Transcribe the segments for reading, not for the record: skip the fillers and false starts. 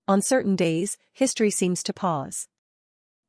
On certain days, history seems to pause.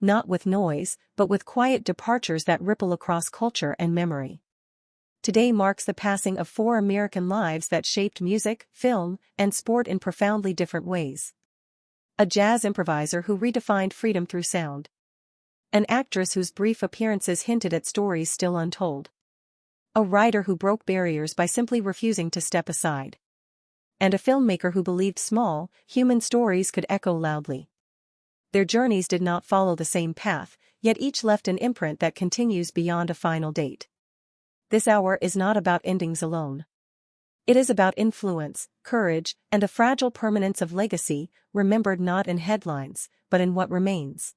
Not with noise, but with quiet departures that ripple across culture and memory. Today marks the passing of 4 American lives that shaped music, film, and sport in profoundly different ways. A jazz improviser who redefined freedom through sound. An actress whose brief appearances hinted at stories still untold. A writer who broke barriers by simply refusing to step aside. And a filmmaker who believed small, human stories could echo loudly. Their journeys did not follow the same path, yet each left an imprint that continues beyond a final date. This hour is not about endings alone. It is about influence, courage, and the fragile permanence of legacy, remembered not in headlines, but in what remains.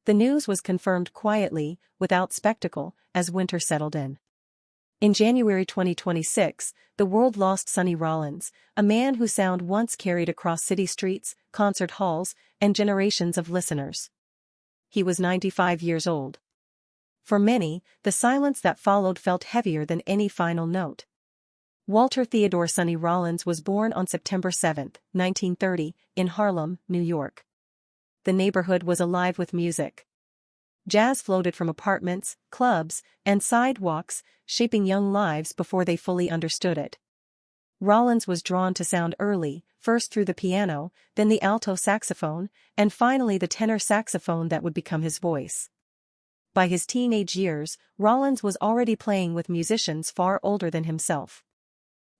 The news was confirmed quietly, without spectacle, as winter settled in. In January 2026, the world lost Sonny Rollins, a man whose sound once carried across city streets, concert halls, and generations of listeners. He was 95 years old. For many, the silence that followed felt heavier than any final note. Walter Theodore Sonny Rollins was born on September 7, 1930, in Harlem, New York. The neighborhood was alive with music. Jazz floated from apartments, clubs, and sidewalks, shaping young lives before they fully understood it. Rollins was drawn to sound early, first through the piano, then the alto saxophone, and finally the tenor saxophone that would become his voice. By his teenage years, Rollins was already playing with musicians far older than himself.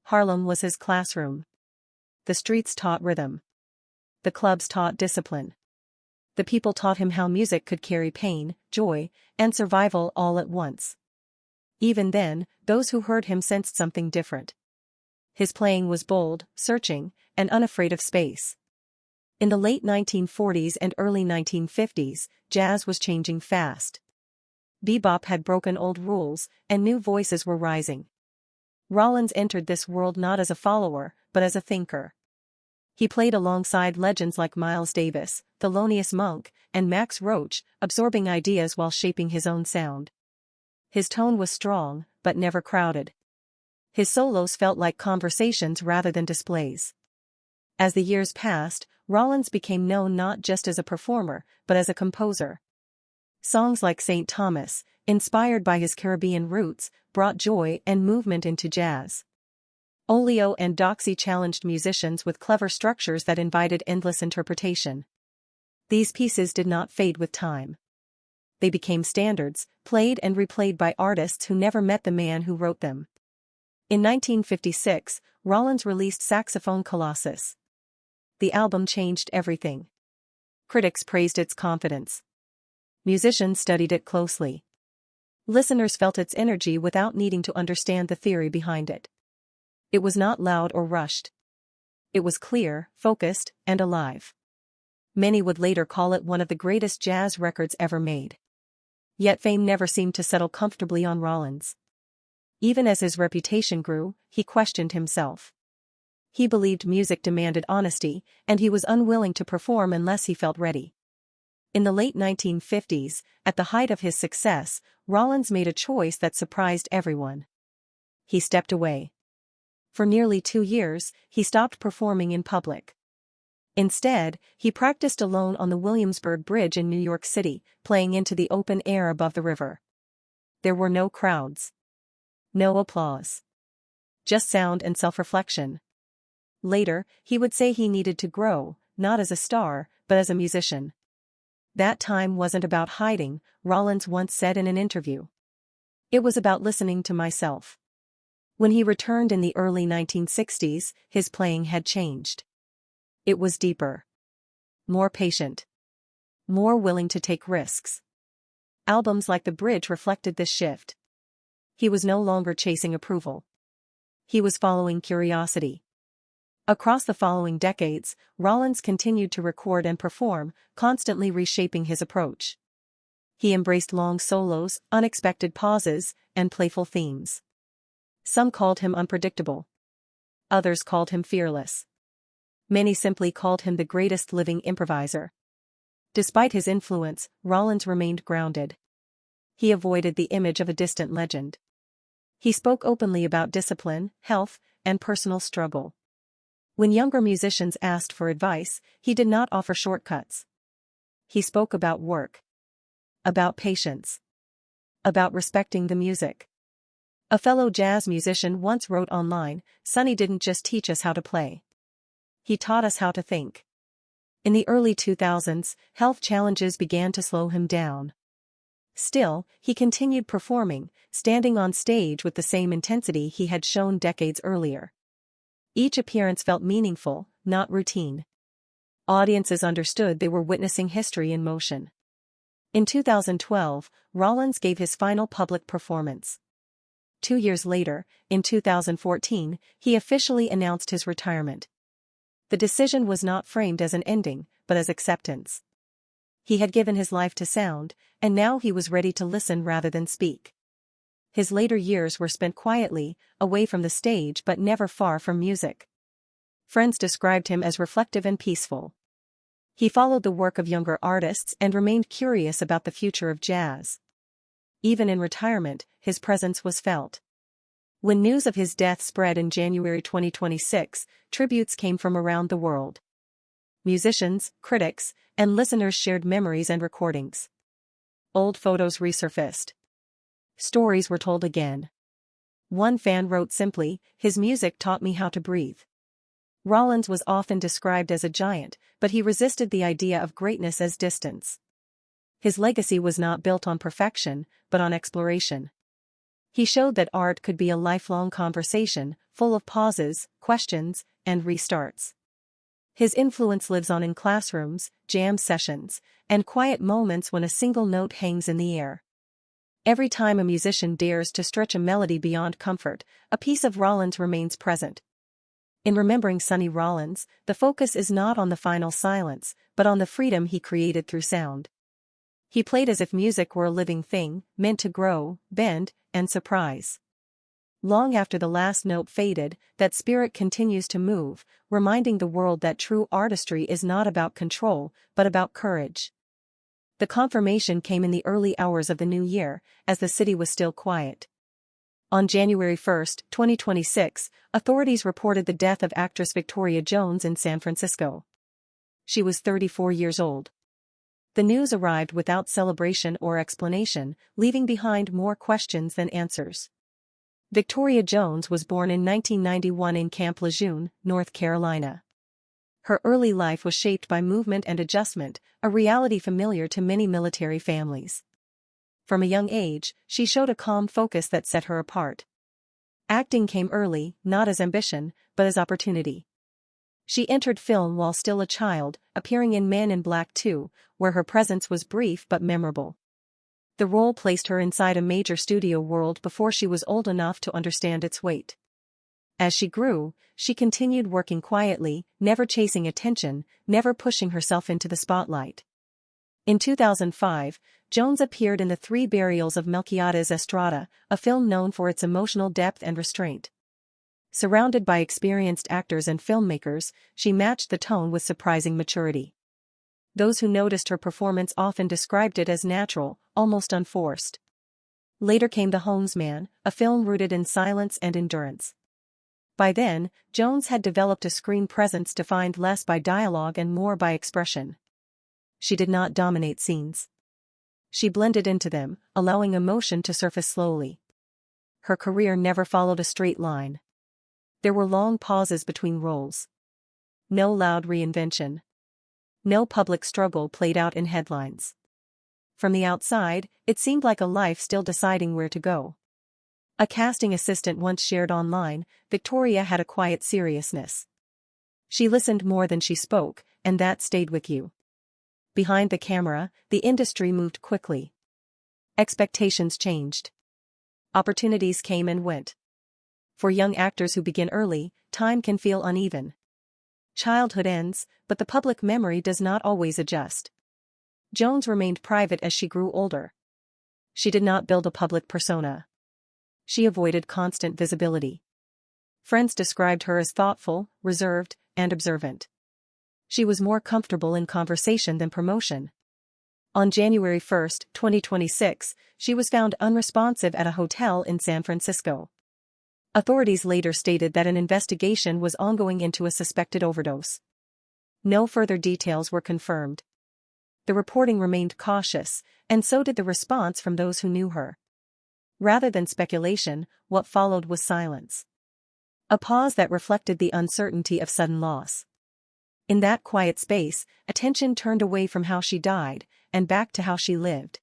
Harlem was his classroom. The streets taught rhythm. The clubs taught discipline. The people taught him how music could carry pain, joy, and survival all at once. Even then, those who heard him sensed something different. His playing was bold, searching, and unafraid of space. In the late 1940s and early 1950s, jazz was changing fast. Bebop had broken old rules, and new voices were rising. Rollins entered this world not as a follower, but as a thinker. He played alongside legends like Miles Davis, Thelonious Monk, and Max Roach, absorbing ideas while shaping his own sound. His tone was strong, but never crowded. His solos felt like conversations rather than displays. As the years passed, Rollins became known not just as a performer, but as a composer. Songs like St. Thomas, inspired by his Caribbean roots, brought joy and movement into jazz. Oleo and Doxy challenged musicians with clever structures that invited endless interpretation. These pieces did not fade with time. They became standards, played and replayed by artists who never met the man who wrote them. In 1956, Rollins released Saxophone Colossus. The album changed everything. Critics praised its confidence. Musicians studied it closely. Listeners felt its energy without needing to understand the theory behind it. It was not loud or rushed. It was clear, focused, and alive. Many would later call it one of the greatest jazz records ever made. Yet fame never seemed to settle comfortably on Rollins. Even as his reputation grew, he questioned himself. He believed music demanded honesty, and he was unwilling to perform unless he felt ready. In the late 1950s, at the height of his success, Rollins made a choice that surprised everyone. He stepped away. For nearly 2 years, he stopped performing in public. Instead, he practiced alone on the Williamsburg Bridge in New York City, playing into the open air above the river. There were no crowds. No applause. Just sound and self-reflection. Later, he would say he needed to grow, not as a star, but as a musician. That time wasn't about hiding, Rollins once said in an interview. It was about listening to myself. When he returned in the early 1960s, his playing had changed. It was deeper. More patient. More willing to take risks. Albums like The Bridge reflected this shift. He was no longer chasing approval. He was following curiosity. Across the following decades, Rollins continued to record and perform, constantly reshaping his approach. He embraced long solos, unexpected pauses, and playful themes. Some called him unpredictable. Others called him fearless. Many simply called him the greatest living improviser. Despite his influence, Rollins remained grounded. He avoided the image of a distant legend. He spoke openly about discipline, health, and personal struggle. When younger musicians asked for advice, he did not offer shortcuts. He spoke about work, about patience, about respecting the music. A fellow jazz musician once wrote online, "Sonny didn't just teach us how to play. He taught us how to think." In the early 2000s, health challenges began to slow him down. Still, he continued performing, standing on stage with the same intensity he had shown decades earlier. Each appearance felt meaningful, not routine. Audiences understood they were witnessing history in motion. In 2012, Rollins gave his final public performance. 2 years later, in 2014, he officially announced his retirement. The decision was not framed as an ending, but as acceptance. He had given his life to sound, and now he was ready to listen rather than speak. His later years were spent quietly, away from the stage but never far from music. Friends described him as reflective and peaceful. He followed the work of younger artists and remained curious about the future of jazz. Even in retirement, his presence was felt. When news of his death spread in January 2026, tributes came from around the world. Musicians, critics, and listeners shared memories and recordings. Old photos resurfaced. Stories were told again. One fan wrote simply, "His music taught me how to breathe." Rollins was often described as a giant, but he resisted the idea of greatness as distance. His legacy was not built on perfection, but on exploration. He showed that art could be a lifelong conversation, full of pauses, questions, and restarts. His influence lives on in classrooms, jam sessions, and quiet moments when a single note hangs in the air. Every time a musician dares to stretch a melody beyond comfort, a piece of Rollins remains present. In remembering Sonny Rollins, the focus is not on the final silence, but on the freedom he created through sound. He played as if music were a living thing, meant to grow, bend, and surprise. Long after the last note faded, that spirit continues to move, reminding the world that true artistry is not about control, but about courage. The confirmation came in the early hours of the new year, as the city was still quiet. On January 1, 2026, authorities reported the death of actress Victoria Jones in San Francisco. She was 34 years old. The news arrived without celebration or explanation, leaving behind more questions than answers. Victoria Jones was born in 1991 in Camp Lejeune, North Carolina. Her early life was shaped by movement and adjustment, a reality familiar to many military families. From a young age, she showed a calm focus that set her apart. Acting came early, not as ambition, but as opportunity. She entered film while still a child, appearing in Men in Black 2, where her presence was brief but memorable. The role placed her inside a major studio world before she was old enough to understand its weight. As she grew, she continued working quietly, never chasing attention, never pushing herself into the spotlight. In 2005, Jones appeared in The Three Burials of Melquiades Estrada, a film known for its emotional depth and restraint. Surrounded by experienced actors and filmmakers, she matched the tone with surprising maturity. Those who noticed her performance often described it as natural, almost unforced. Later came The Homesman, a film rooted in silence and endurance. By then, Jones had developed a screen presence defined less by dialogue and more by expression. She did not dominate scenes. She blended into them, allowing emotion to surface slowly. Her career never followed a straight line. There were long pauses between roles. No loud reinvention. No public struggle played out in headlines. From the outside, it seemed like a life still deciding where to go. A casting assistant once shared online, Victoria had a quiet seriousness. She listened more than she spoke, and that stayed with you. Behind the camera, the industry moved quickly. Expectations changed. Opportunities came and went. For young actors who begin early, time can feel uneven. Childhood ends, but the public memory does not always adjust. Jones remained private as she grew older. She did not build a public persona. She avoided constant visibility. Friends described her as thoughtful, reserved, and observant. She was more comfortable in conversation than promotion. On January 1, 2026, she was found unresponsive at a hotel in San Francisco. Authorities later stated that an investigation was ongoing into a suspected overdose. No further details were confirmed. The reporting remained cautious, and so did the response from those who knew her. Rather than speculation, what followed was silence. A pause that reflected the uncertainty of sudden loss. In that quiet space, attention turned away from how she died, and back to how she lived.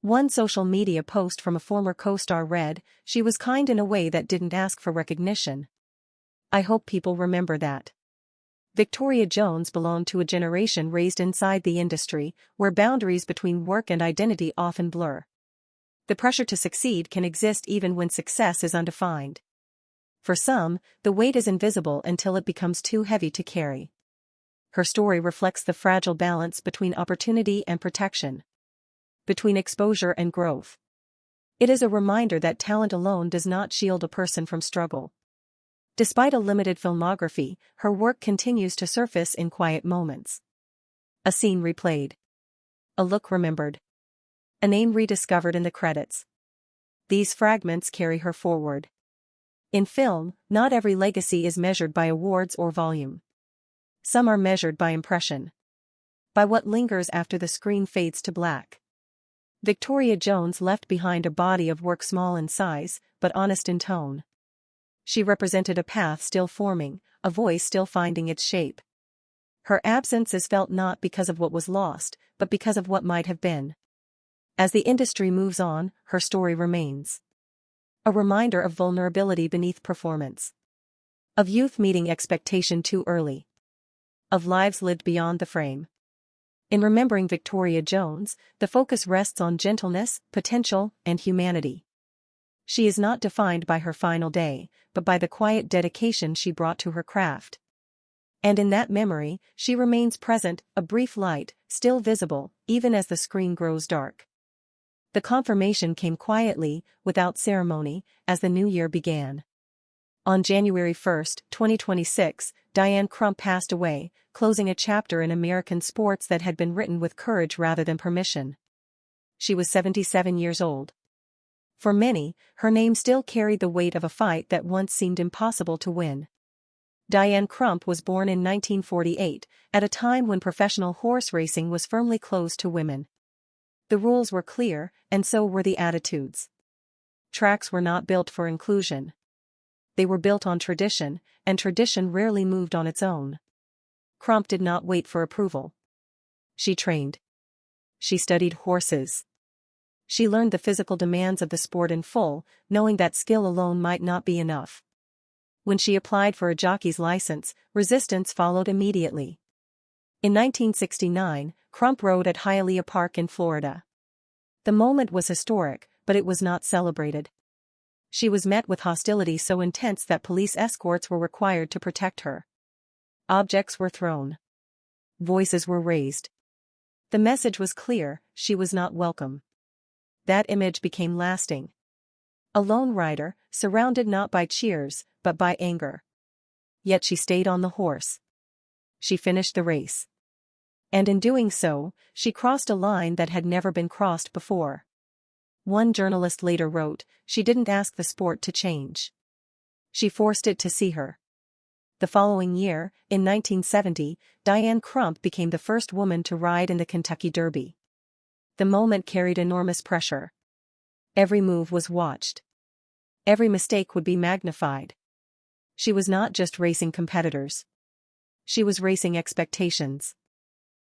One social media post from a former co-star read, "She was kind in a way that didn't ask for recognition. I hope people remember that." Victoria Jones belonged to a generation raised inside the industry, where boundaries between work and identity often blur. The pressure to succeed can exist even when success is undefined. For some, the weight is invisible until it becomes too heavy to carry. Her story reflects the fragile balance between opportunity and protection, between exposure and growth. It is a reminder that talent alone does not shield a person from struggle. Despite a limited filmography, her work continues to surface in quiet moments. A scene replayed. A look remembered. A name rediscovered in the credits. These fragments carry her forward. In film, not every legacy is measured by awards or volume. Some are measured by impression. By what lingers after the screen fades to black. Victoria Jones left behind a body of work small in size, but honest in tone. She represented a path still forming, a voice still finding its shape. Her absence is felt not because of what was lost, but because of what might have been. As the industry moves on, her story remains. A reminder of vulnerability beneath performance. Of youth meeting expectation too early. Of lives lived beyond the frame. In remembering Victoria Jones, the focus rests on gentleness, potential, and humanity. She is not defined by her final day, but by the quiet dedication she brought to her craft. And in that memory, she remains present, a brief light, still visible, even as the screen grows dark. The confirmation came quietly, without ceremony, as the new year began. On January 1, 2026, Diane Crump passed away, closing a chapter in American sports that had been written with courage rather than permission. She was 77 years old. For many, her name still carried the weight of a fight that once seemed impossible to win. Diane Crump was born in 1948, at a time when professional horse racing was firmly closed to women. The rules were clear, and so were the attitudes. Tracks were not built for inclusion. They were built on tradition, and tradition rarely moved on its own. Crump did not wait for approval. She trained. She studied horses. She learned the physical demands of the sport in full, knowing that skill alone might not be enough. When she applied for a jockey's license, resistance followed immediately. In 1969, Crump rode at Hialeah Park in Florida. The moment was historic, but it was not celebrated. She was met with hostility so intense that police escorts were required to protect her. Objects were thrown. Voices were raised. The message was clear: she was not welcome. That image became lasting. A lone rider, surrounded not by cheers, but by anger. Yet she stayed on the horse. She finished the race. And in doing so, she crossed a line that had never been crossed before. One journalist later wrote, "She didn't ask the sport to change. She forced it to see her." The following year, in 1970, Diane Crump became the first woman to ride in the Kentucky Derby. The moment carried enormous pressure. Every move was watched. Every mistake would be magnified. She was not just racing competitors. She was racing expectations.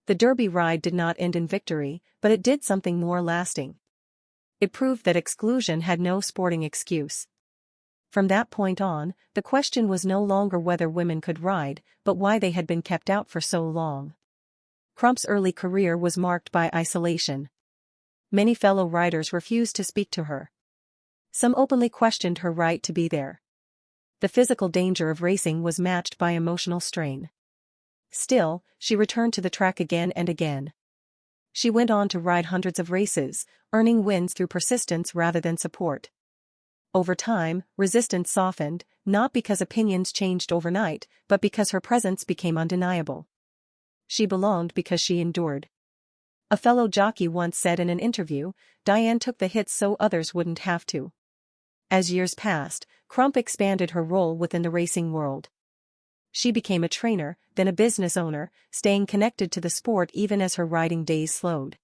The Derby ride did not end in victory, but it did something more lasting. It proved that exclusion had no sporting excuse. From that point on, the question was no longer whether women could ride, but why they had been kept out for so long. Crump's early career was marked by isolation. Many fellow riders refused to speak to her. Some openly questioned her right to be there. The physical danger of racing was matched by emotional strain. Still, she returned to the track again and again. She went on to ride hundreds of races, earning wins through persistence rather than support. Over time, resistance softened, not because opinions changed overnight, but because her presence became undeniable. She belonged because she endured. A fellow jockey once said in an interview, "Diane took the hits so others wouldn't have to." As years passed, Crump expanded her role within the racing world. She became a trainer, then a business owner, staying connected to the sport even as her riding days slowed.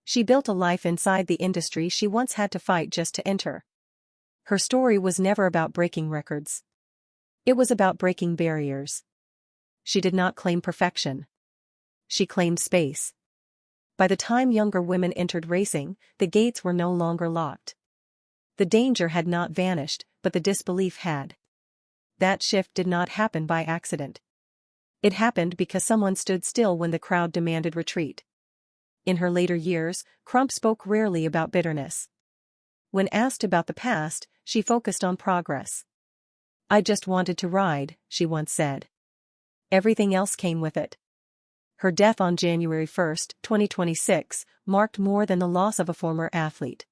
She built a life inside the industry she once had to fight just to enter. Her story was never about breaking records. It was about breaking barriers. She did not claim perfection. She claimed space. By the time younger women entered racing, the gates were no longer locked. The danger had not vanished, but the disbelief had. That shift did not happen by accident. It happened because someone stood still when the crowd demanded retreat. In her later years, Crump spoke rarely about bitterness. When asked about the past, she focused on progress. "I just wanted to ride," she once said. Everything else came with it. Her death on January 1, 2026, marked more than the loss of a former athlete.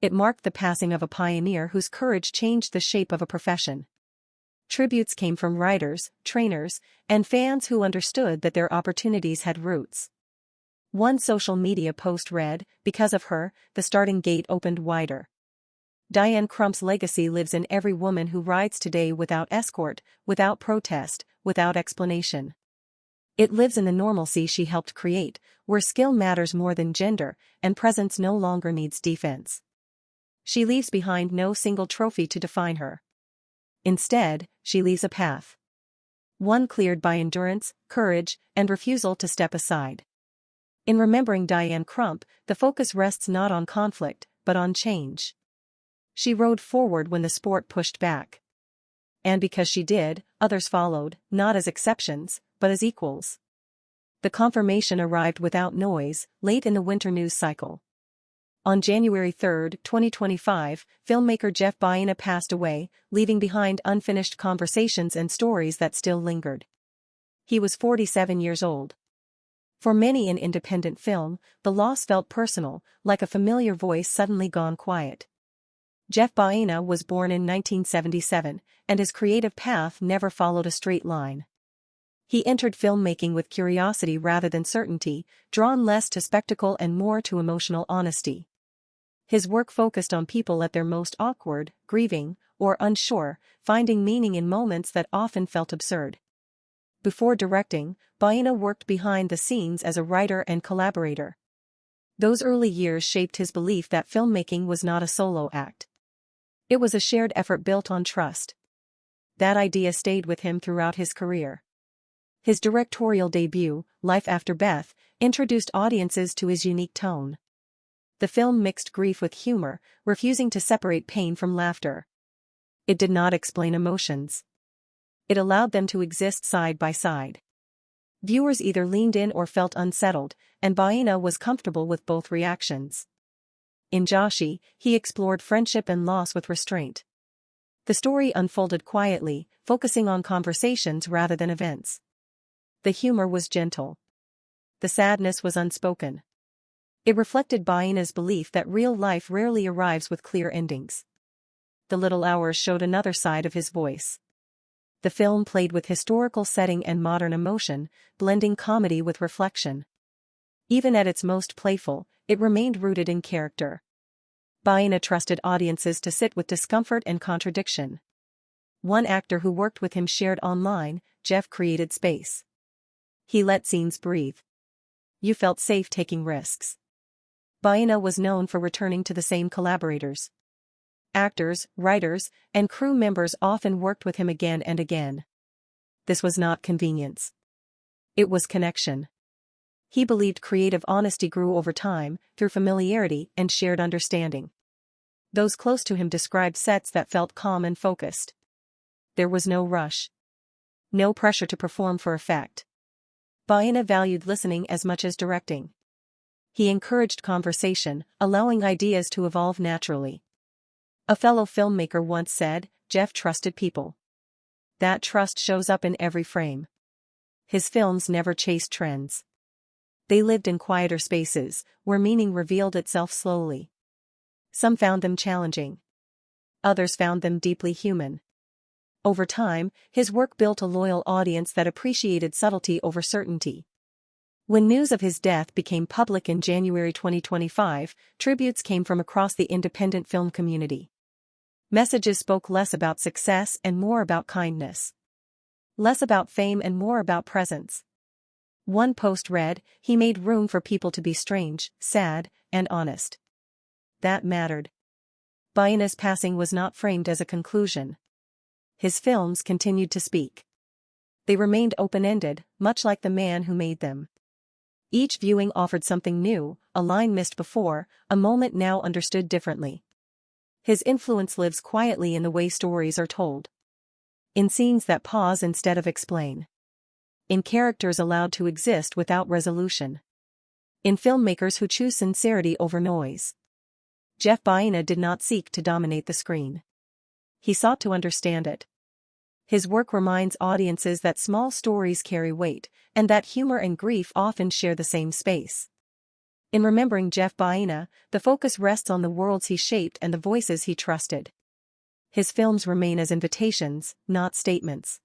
It marked the passing of a pioneer whose courage changed the shape of a profession. Tributes came from riders, trainers, and fans who understood that their opportunities had roots. One social media post read, "Because of her, the starting gate opened wider." Diane Crump's legacy lives in every woman who rides today without escort, without protest, without explanation. It lives in the normalcy she helped create, where skill matters more than gender, and presence no longer needs defense. She leaves behind no single trophy to define her. Instead, she leaves a path. One cleared by endurance, courage, and refusal to step aside. In remembering Diane Crump, the focus rests not on conflict, but on change. She rode forward when the sport pushed back. And because she did, others followed, not as exceptions, but as equals. The confirmation arrived without noise, late in the winter news cycle. On January 3, 2025, filmmaker Jeff Baena passed away, leaving behind unfinished conversations and stories that still lingered. He was 47 years old. For many in independent film, the loss felt personal, like a familiar voice suddenly gone quiet. Jeff Baena was born in 1977, and his creative path never followed a straight line. He entered filmmaking with curiosity rather than certainty, drawn less to spectacle and more to emotional honesty. His work focused on people at their most awkward, grieving, or unsure, finding meaning in moments that often felt absurd. Before directing, Baena worked behind the scenes as a writer and collaborator. Those early years shaped his belief that filmmaking was not a solo act. It was a shared effort built on trust. That idea stayed with him throughout his career. His directorial debut, Life After Beth, introduced audiences to his unique tone. The film mixed grief with humor, refusing to separate pain from laughter. It did not explain emotions. It allowed them to exist side by side. Viewers either leaned in or felt unsettled, and Baena was comfortable with both reactions. In Joshi, he explored friendship and loss with restraint. The story unfolded quietly, focusing on conversations rather than events. The humor was gentle. The sadness was unspoken. It reflected Baena's belief that real life rarely arrives with clear endings. The Little Hours showed another side of his voice. The film played with historical setting and modern emotion, blending comedy with reflection. Even at its most playful, it remained rooted in character. Baena trusted audiences to sit with discomfort and contradiction. One actor who worked with him shared online, "Jeff created space. He let scenes breathe. You felt safe taking risks." Baena was known for returning to the same collaborators. Actors, writers, and crew members often worked with him again and again. This was not convenience. It was connection. He believed creative honesty grew over time, through familiarity and shared understanding. Those close to him described sets that felt calm and focused. There was no rush. No pressure to perform for effect. Baena valued listening as much as directing. He encouraged conversation, allowing ideas to evolve naturally. A fellow filmmaker once said, "Jeff trusted people." That trust shows up in every frame. His films never chased trends. They lived in quieter spaces, where meaning revealed itself slowly. Some found them challenging. Others found them deeply human. Over time, his work built a loyal audience that appreciated subtlety over certainty. When news of his death became public in January 2025, tributes came from across the independent film community. Messages spoke less about success and more about kindness. Less about fame and more about presence. One post read, "He made room for people to be strange, sad, and honest." That mattered. Baína's passing was not framed as a conclusion. His films continued to speak. They remained open-ended, much like the man who made them. Each viewing offered something new, a line missed before, a moment now understood differently. His influence lives quietly in the way stories are told. In scenes that pause instead of explain. In characters allowed to exist without resolution. In filmmakers who choose sincerity over noise. Jeff Baína did not seek to dominate the screen. He sought to understand it. His work reminds audiences that small stories carry weight, and that humor and grief often share the same space. In remembering Jeff Baína, the focus rests on the worlds he shaped and the voices he trusted. His films remain as invitations, not statements.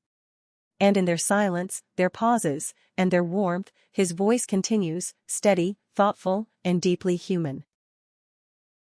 And in their silence, their pauses, and their warmth, his voice continues, steady, thoughtful, and deeply human.